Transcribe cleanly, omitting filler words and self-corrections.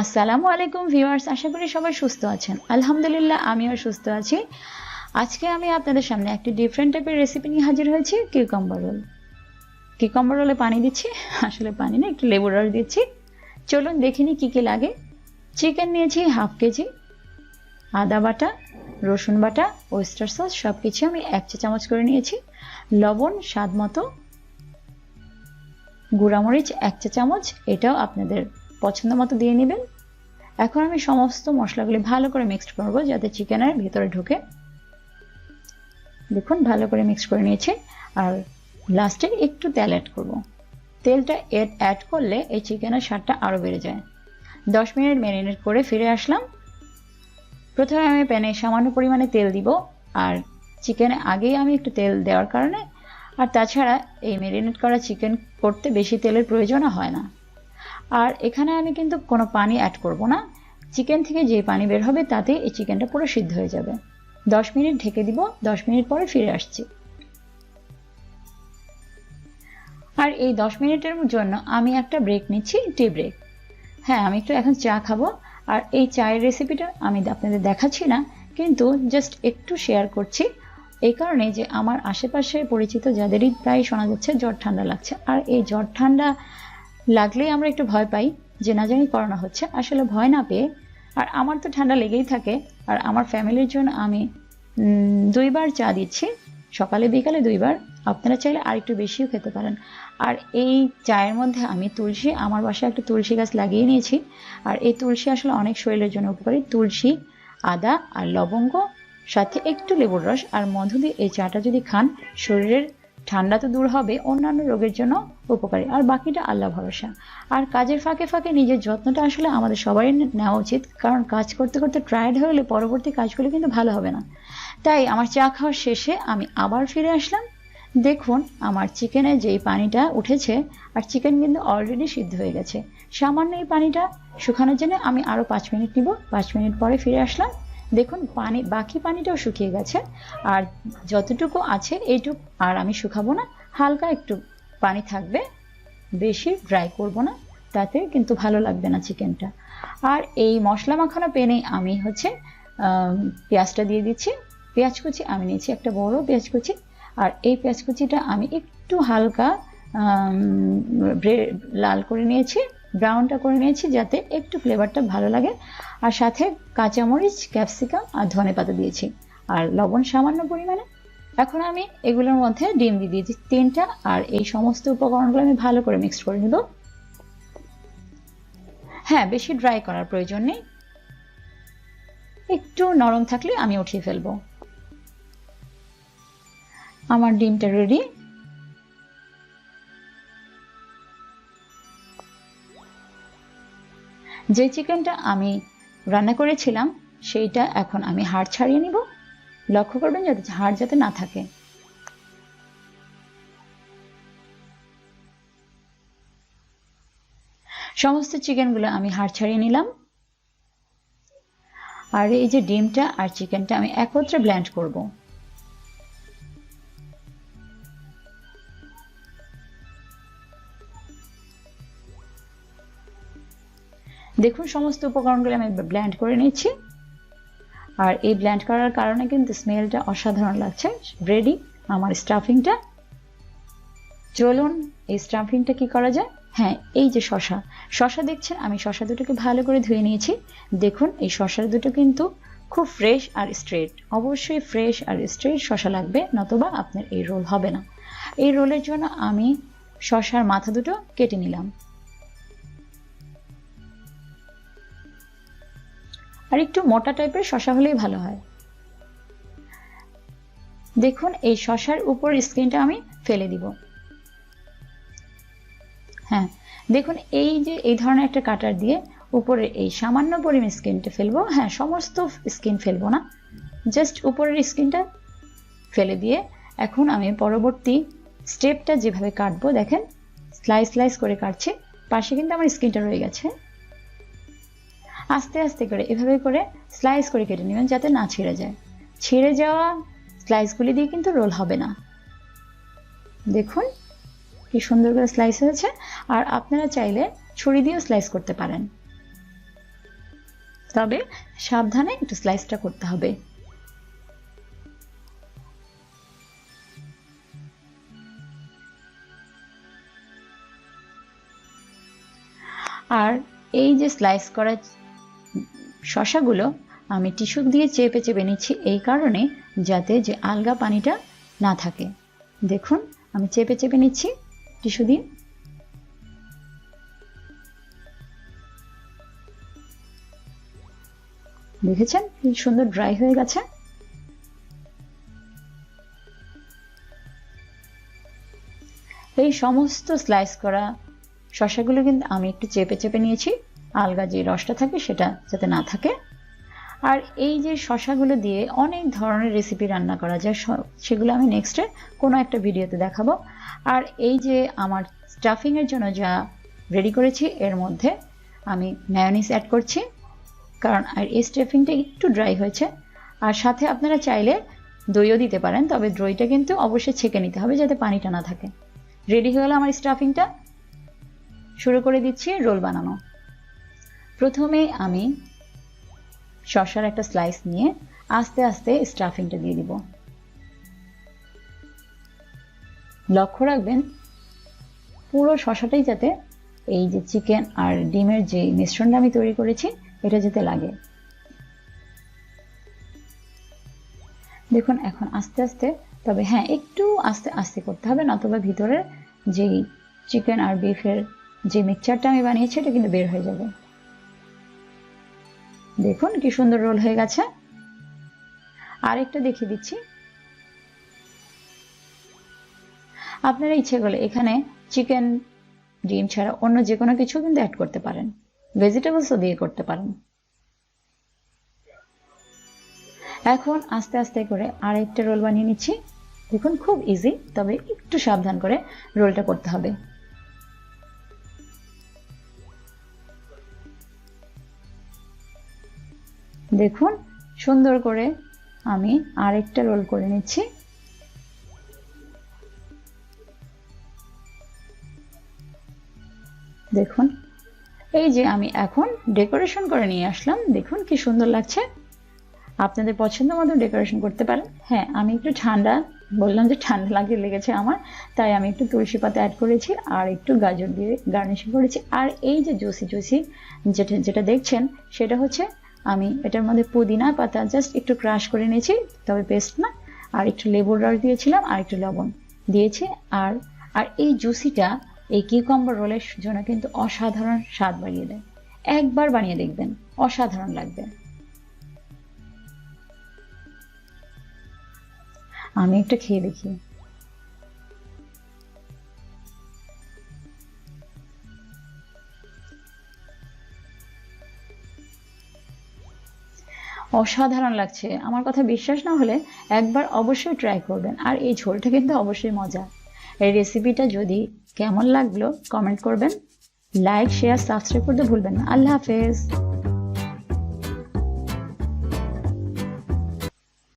আসসালামু-আলাইকুম viewers, আশা করি সবাই সুস্থ আছেন। আলহামদুলিল্লাহ আমিও সুস্থ আছি। আজকে আমি আপনাদের সামনে একটি ডিফারেন্ট টাইপের রেসিপি নিয়ে হাজির হয়েছি, কিউকাম্বার রোল। কিউকাম্বার রোলে পানি দিচ্ছি, আসলে পানি না, একটু লেবুর রস দিচ্ছি। চলুন দেখিনি কি কি লাগে। চিকেন নিয়েছি হাফ কেজি, আদা বাটা, রসুন বাটা, ওয়েস্টার সস সবকিছু আমি 1 চা চামচ করে নিয়েছি। লবণ স্বাদ মতো, গুঁড়ামরিচ 1 চা চামচ, এটাও আপনাদের পছন্দ মতো দিয়ে নেবেন। এখন আমি সমস্ত মশলাগুলি ভালো করে মিক্সড করব যাতে চিকেনের ভিতরে ঢোকে। দেখুন ভালো করে মিক্স করে নিয়েছি। আর লাস্টে একটু তেল অ্যাড করব। তেলটা অ্যাড করলে এই চিকেনের স্বাদটা আরও বেড়ে যায়। 10 মিনিট ম্যারিনেট করে ফিরে আসলাম। প্রথমে আমি প্যানে সামান্য পরিমাণে তেল দিব, আর চিকেনে আগেই আমি একটু তেল দেওয়ার কারণে, আর তাছাড়া এই ম্যারিনেট করা চিকেন করতে বেশি তেলের প্রয়োজনও হয় না। আর এখানে আমি কিন্তু কোনো পানি অ্যাড করব না। চিকেন থেকে যে পানি বের হবে তাতে এই চিকেনটা পুরো সিদ্ধ হয়ে যাবে। 10 মিনিট ঢেকে দিব, 10 মিনিট পরে ফিরে আসছি। আর এই 10 মিনিটের জন্য আমি একটা ব্রেক নিচ্ছি, টি ব্রেক। হ্যাঁ, আমি একটু এখন চা খাবো। আর এই চায়ের রেসিপিটা আমি আপনাদের দেখাচ্ছি না, কিন্তু জাস্ট একটু শেয়ার করছি এই কারণে যে আমার আশেপাশে পরিচিত যাদেরই প্রায় শোনা যাচ্ছে জ্বর ঠান্ডা লাগছে। আর এই জ্বর ঠান্ডা লাগলেই আমরা একটু ভয় পাই যে না জানি করোনা হচ্ছে। আসলে ভয় না পেয়ে, আর আমার তো ঠান্ডা লেগেই থাকে, আর আমার ফ্যামিলির জন্য আমি 2 বার চা দিচ্ছি, সকালে বিকালে 2 বার। আপনারা চাইলে আর একটু বেশিও খেতে পারেন। আর এই চায়ের মধ্যে আমি তুলসী, আমার বাসায় একটা তুলসী গাছ লাগিয়ে নিয়েছি। আর এই তুলসী আসলে অনেক শরীরের জন্য উপকারী। তুলসী, আদা আর লবঙ্গ, সাথে একটু লেবুর রস আর মধু দিয়ে এই চাটা যদি খান, শরীরের ঠান্ডা তো দূর হবে, অন্যান্য রোগের জন্য উপকারী। আর বাকিটা আল্লাহ ভরসা। আর কাজের ফাঁকে ফাঁকে নিজের যত্নটা আসলে আমাদের সবারই নেওয়া উচিত, কারণ কাজ করতে করতে টায়ার্ড হয়ে গেলে পরবর্তী কাজগুলো কিন্তু ভালো হবে না। তাই আমার চা খাওয়ার শেষে আমি আবার ফিরে আসলাম। দেখুন আমার চিকেনে যেই পানিটা উঠেছে, আর চিকেন কিন্তু অলরেডি সিদ্ধ হয়ে গেছে। সামান্য এই পানিটা শুকানোর জন্য আমি আরও 5 মিনিট নিব। 5 মিনিট পরে ফিরে আসলাম। দেখুন বাকি পানিটাও শুকিয়ে গেছে। আর যতটুকু আছে এইটুকু আর আমি শুকাবো না, হালকা একটু পানি থাকবে, বেশি ড্রাই করব না, তাতে কিন্তু ভালো লাগবে না চিকেনটা। আর এই মশলা মাখানো প্যানে আমি পেঁয়াজটা দিয়ে দিচ্ছি। পেঁয়াজ কুচি আমি নিয়েছি একটা বড় পেঁয়াজ কুচি। আর এই পেঁয়াজ কুচিটা আমি একটু হালকা লাল করে নিয়েছি, ব্রাউনটা করে নিয়েছি, যাতে একটু ফ্লেভারটা ভালো লাগে। আর সাথে কাঁচামরিচ, ক্যাপসিকাম আর ধনেপাতা দিয়েছি, আর লবণ সামান্য পরিমাণে। এখন আমি এগুলোর মধ্যে ডিম দিয়ে দিয়েছি 3টা। আর এই সমস্ত উপকরণগুলো আমি ভালো করে মিক্স করে নেব। হ্যাঁ, বেশি ড্রাই করার প্রয়োজন নেই, একটু নরম থাকলে আমি উঠিয়ে ফেলবো। আমার ডিমটা রেডি। যে চিকেনটা আমি রান্না করেছিলাম সেইটা এখন আমি হাড় ছাড়িয়ে নিব। লক্ষ্য করবেন যাতে হাড় যাতে না থাকে। সমস্ত চিকেনগুলো আমি হাড় ছাড়িয়ে নিলাম। আর এই যে ডিমটা আর চিকেনটা আমি একত্রে ব্লেন্ড করব। দেখুন সমস্ত উপকরণগুলো আমি ব্লেন্ড করে নিচ্ছি। আর এই ব্লেন্ড করার কারণে কিন্তু স্মেলটা অসাধারণ লাগছে। রেডি আমার স্টাফিংটা। চলুন এই স্টাফিংটা কি করা যায়। হ্যাঁ, এই যে শসা দেখছেন, আমি শসা দুটোকে ভালো করে ধুয়ে নিয়েছি। দেখুন এই শসা দুটো কিন্তু খুব ফ্রেশ আর স্ট্রেট। অবশ্যই ফ্রেশ আর স্ট্রেট শসা লাগবে, নতুবা আপনার এই রোল হবে না। এই রোলের জন্য আমি শসার মাথা দুটো কেটে নিলাম। আর একটু মোটা টাইপের শসা হলেই ভালো হয়। দেখুন এই শসার উপর স্কিনটা আমি ফেলে দিব। হ্যাঁ, দেখুন এই যে এই ধরনের একটা কাটার দিয়ে উপরে এই সামান্য পরিমাণ স্কিনটা ফেলবো। হ্যাঁ, সমস্ত স্কিন ফেলবো না, জাস্ট উপরের স্কিনটা ফেলে দিয়ে এখন আমি পরবর্তী স্টেপটা যেভাবে কাটবো, দেখেন স্লাইস স্লাইস করে কাটছি। পাশে কিন্তু আমার স্কিনটা রয়ে গেছে। আস্তে আস্তে করে এভাবে করে স্লাইস করে কেটে নেবেন যাতে না ছিঁড়ে যায়। ছিঁড়ে যাওয়া স্লাইসগুলি দিয়ে কিন্তু রোল হবে না। দেখুন কি সুন্দর করে স্লাইস হয়েছে। আর আপনারা চাইলে ছুরি দিয়েও স্লাইস করতে পারেন। তবে সাবধানে একটু স্লাইসটা করতে হবে। আর এই যে স্লাইস করা শসাগুলো আমি টিস্যু দিয়ে চেপে চেপে নিচ্ছি, এই কারণে যাতে যে আলগা পানিটা না থাকে। দেখুন আমি চেপে চেপে নিচ্ছি টিস্যু দিয়ে। দেখেছেন কি সুন্দর ড্রাই হয়ে গেছে। এই সমস্ত স্লাইস করা শসাগুলো কিন্তু আমি একটু চেপে চেপে নিয়েছি, আলগা যে রসটা থাকে সেটা যাতে না থাকে। আর এই যে শসাগুলো দিয়ে অনেক ধরনের রেসিপি রান্না করা যায়, সেগুলো আমি নেক্সটে কোনো একটা ভিডিওতে দেখাবো। আর এই যে আমার স্টাফিং এর জন্য যা রেডি করেছি, এর মধ্যে আমি মায়োনিজ অ্যাড করছি, কারণ আর এই স্টাফিংটা একটু ড্রাই হয়েছে। আর সাথে আপনারা চাইলে দইও দিতে পারেন, তবে দইটা কিন্তু অবশ্যই ছেঁকে নিতে হবে যাতে পানিটা না থাকে। রেডি হয়ে গেল আমার স্টাফিংটা। শুরু করে দিচ্ছি রোল বানানো। প্রথমে আমি শসার একটা স্লাইস নিয়ে আস্তে আস্তে স্টাফিংটা দিয়ে দিব। লক্ষ্য রাখবেন পুরো শসাটাই যাতে এই যে চিকেন আর ডিমের যে মিশ্রণটা আমি তৈরি করেছি এটা যাতে লাগে। দেখুন এখন আস্তে আস্তে, তবে হ্যাঁ একটু আস্তে আস্তে করতে হবে, নতুবা ভিতরের যে চিকেন আর বিফের যে মিক্সচারটা আমি বানিয়েছি এটা কিন্তু বের হয়ে যাবে। দেখুন কি সুন্দর রোল হয়ে গেছে। আরেকটা দেখিয়ে দিচ্ছি। আপনারা ইচ্ছে করলে এখানে চিকেন ডিম ছাড়া অন্য যে কোনো কিছু কিন্তু অ্যাড করতে পারেন, ভেজিটেবলসও দিয়ে করতে পারেন। এখন আস্তে আস্তে করে আরেকটা রোল বানিয়ে নিচ্ছি। দেখুন খুব ইজি, তবে একটু সাবধান করে রোলটা করতে হবে। দেখুন সুন্দর করে আমি আরেকটা রোল করে নিচ্ছি। দেখুন এই যে আমি এখন ডেকোরেশন করে নিয়ে আসলাম, দেখুন কি সুন্দর লাগছে। আপনাদের পছন্দ মতো ডেকোরেশন করতে পারেন। হ্যাঁ আমি একটু ঠান্ডা, বললাম যে ঠান্ডা লেগেছে আমার, তাই আমি একটু তুলসী পাতা অ্যাড করেছি আর একটু গাজর দিয়ে গার্নিশিং করেছি। আর এই যে জুসি জুসি যেটা দেখছেন সেটা হচ্ছে আমি এটার মধ্যে পুদিনা পাতা জাস্ট একটু ক্রাশ করে নিয়েছি, তবে পেস্ট না, আর একটু লেবুর রস দিয়েছিলাম আর একটু লবণ দিয়েছি। আর এই জুসিটা এই কিউকাম্বার রোলের জন্য কিন্তু অসাধারণ স্বাদ বাড়িয়ে দেয়। একবার বানিয়ে দেখবেন, অসাধারণ লাগবে। আমি একটা খেয়ে দেখি। অসাধারণ লাগছে। আমার কথা বিশ্বাস না হলে একবার অবশ্যই ট্রাই করবেন। আর এই ঝোলটা কিন্তু অবশ্যই মজা। এই রেসিপিটা যদি কেমন লাগলো কমেন্ট করবেন, লাইক শেয়ার সাবস্ক্রাইব করতে ভুলবেন না। আল্লাহ হাফেজ।